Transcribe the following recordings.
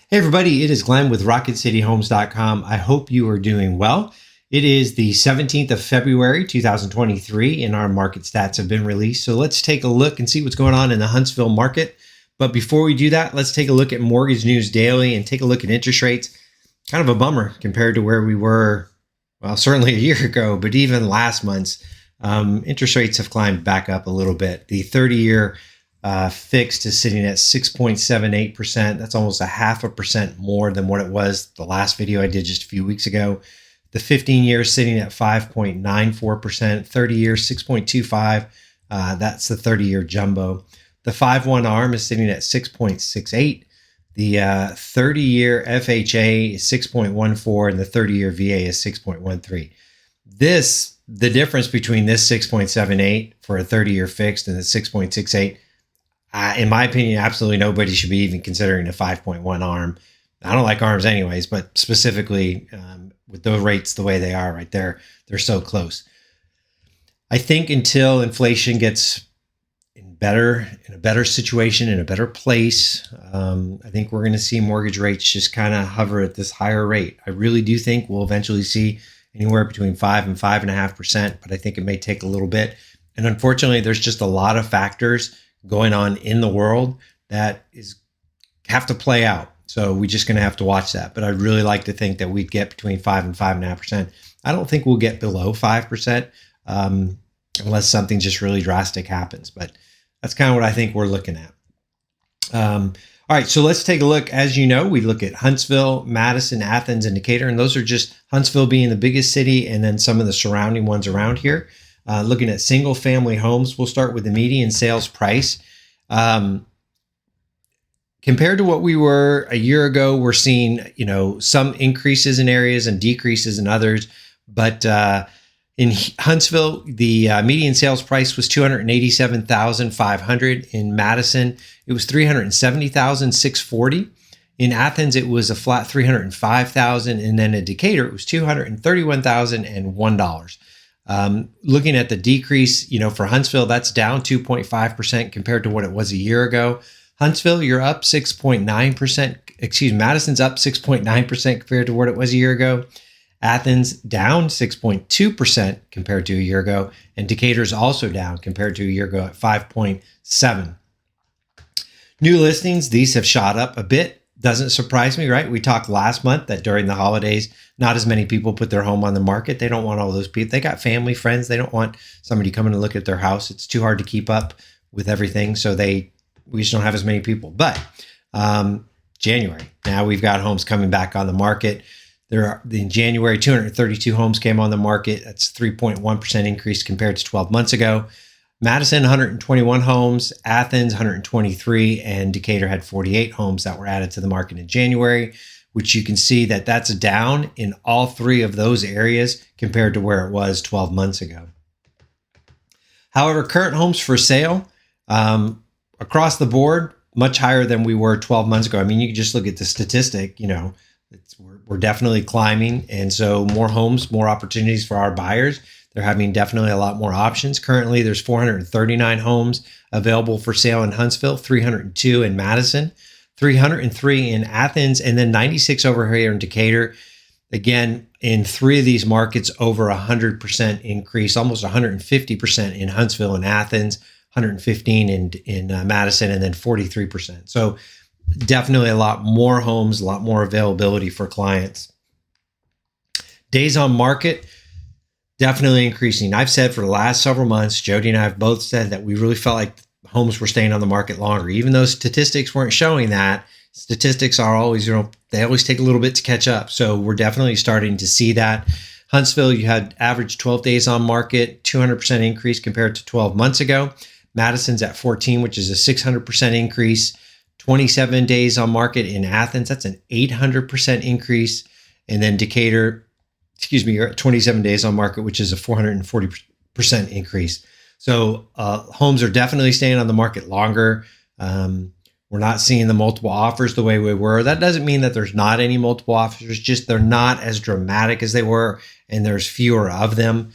Hey everybody, it is Glenn with RocketCityHomes.com. I hope you are doing well. It is the 17th of February, 2023, and our market stats have been released. So let's take a look and see what's going on in the Huntsville market. But before we do that, let's take a look at Mortgage News Daily and take a look at interest rates. Kind of a bummer compared to where we were, well, certainly a year ago, but even last month's interest rates have climbed back up a little bit. The 30-year fixed is sitting at 6.78%. That's almost 0.5% more than what it was the last video I did just a few weeks ago. The 15-year is sitting at 5.94%. 30-year 6.25. That's the 30-year jumbo. The 5/1 ARM is sitting at 6.68. The 30-year FHA is 6.14, and the 30-year VA is 6.13. The difference between this 6.78 for a 30-year fixed and the 6.68. In my opinion, absolutely nobody should be even considering a 5.1 ARM. I don't like ARMs anyways, but specifically with those rates the way they are right there, they're so close. I think until inflation gets in a better situation, in a better place, I think we're going to see mortgage rates just kind of hover at this higher rate. I really do think we'll eventually see anywhere between 5 and 5.5%, but I think it may take a little bit. And unfortunately, there's just a lot of factors going on in the world that have to play out. So we're just going to have to watch that. But I'd really like to think that we'd get between 5 and 5.5%. I don't think we'll get below 5% unless something just really drastic happens. But that's kind of what I think we're looking at. All right, so let's take a look. As you know, we look at Huntsville, Madison, Athens, and Decatur. And those are just Huntsville being the biggest city and then some of the surrounding ones around here. Looking at single family homes, we'll start with the median sales price. Compared to what we were a year ago, we're seeing, some increases in areas and decreases in others. But in Huntsville, the median sales price was $287,500. In Madison, it was $370,640. In Athens, it was a flat $305,000, and then in Decatur, it was $231,001. Looking at the decrease, for Huntsville, that's down 2.5% compared to what it was a year ago. Huntsville, you're up 6.9%. Madison's up 6.9% compared to what it was a year ago. Athens down 6.2% compared to a year ago. And Decatur's also down compared to a year ago at 5.7%. New listings, these have shot up a bit. Doesn't surprise me, right? We talked last month that during the holidays, not as many people put their home on the market. They don't want all those people. They got family, friends. They don't want somebody coming to look at their house. It's too hard to keep up with everything. So we just don't have as many people. But January, now we've got homes coming back on the market. In January, 232 homes came on the market. That's 3.1% increase compared to 12 months ago. Madison, 121 homes, Athens, 123, and Decatur had 48 homes that were added to the market in January, which you can see that that's down in all three of those areas compared to where it was 12 months ago. However, current homes for sale across the board, much higher than we were 12 months ago. I mean, you can just look at the statistic, we're definitely climbing. And so more homes, more opportunities for our buyers. They're having definitely a lot more options. Currently, there's 439 homes available for sale in Huntsville, 302 in Madison, 303 in Athens, and then 96 over here in Decatur. Again, in three of these markets, over 100% increase, almost 150% in Huntsville and Athens, 115 in Madison, and then 43%. So definitely a lot more homes, a lot more availability for clients. Days on market, definitely increasing. I've said for the last several months, Jodi and I have both said that we really felt like homes were staying on the market longer, even though statistics weren't showing that. Statistics are always, they always take a little bit to catch up. So we're definitely starting to see that. Huntsville, you had average 12 days on market, 200% increase compared to 12 months ago. Madison's at 14, which is a 600% increase. 27 days on market in Athens, that's an 800% increase. And then Decatur, you're at 27 days on market, which is a 440% increase. So homes are definitely staying on the market longer. We're not seeing the multiple offers the way we were. That doesn't mean that there's not any multiple offers, just they're not as dramatic as they were, and there's fewer of them.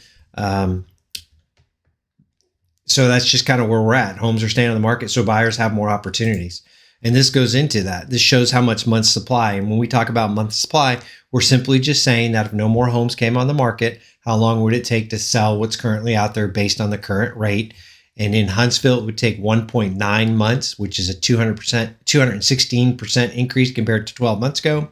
So that's just kind of where we're at. Homes are staying on the market, so buyers have more opportunities. And this goes into that. This shows how much month supply. And when we talk about month supply, we're simply just saying that if no more homes came on the market, how long would it take to sell what's currently out there based on the current rate? And in Huntsville, it would take 1.9 months, which is a 216% increase compared to 12 months ago.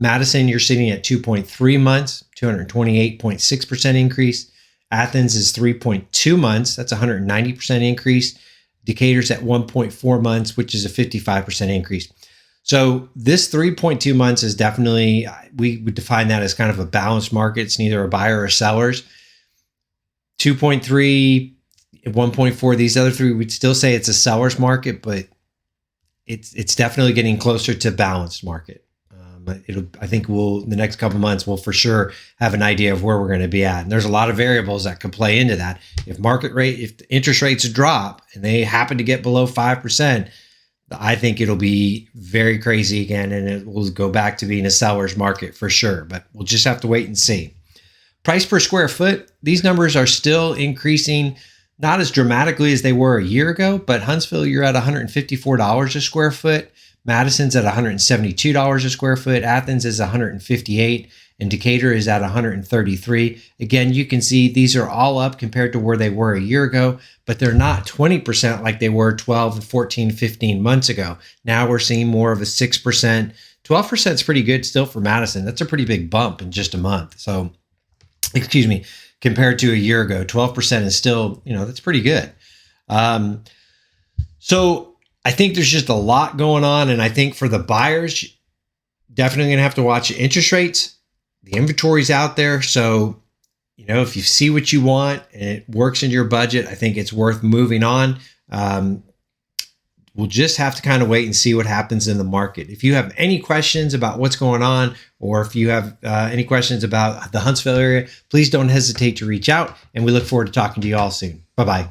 Madison, you're sitting at 2.3 months, 228.6% increase. Athens is 3.2 months. That's a 190% increase. Decatur's at 1.4 months, which is a 55% increase. So this 3.2 months is definitely, we would define that as kind of a balanced market. It's neither a buyer or sellers. 2.3, 1.4, these other three, we'd still say it's a seller's market, but it's definitely getting closer to balanced market. I think the next couple months, we'll for sure have an idea of where we're going to be at. And there's a lot of variables that could play into that. If the interest rates drop and they happen to get below 5%, I think it'll be very crazy again, and it will go back to being a seller's market for sure. But we'll just have to wait and see. Price per square foot, these numbers are still increasing, not as dramatically as they were a year ago, but Huntsville, you're at $154 a square foot. Madison's at $172 a square foot. Athens is $158, and Decatur is at $133. Again, you can see these are all up compared to where they were a year ago, but they're not 20% like they were 12, 14, 15 months ago. Now we're seeing more of a 6%. 12% is pretty good still for Madison. That's a pretty big bump in just a month. So, compared to a year ago, 12% is still, that's pretty good. So I think there's just a lot going on. And I think for the buyers, definitely going to have to watch the interest rates. The inventory's out there. So, if you see what you want and it works in your budget, I think it's worth moving on. We'll just have to kind of wait and see what happens in the market. If you have any questions about what's going on, or if you have any questions about the Huntsville area, please don't hesitate to reach out. And we look forward to talking to you all soon. Bye-bye.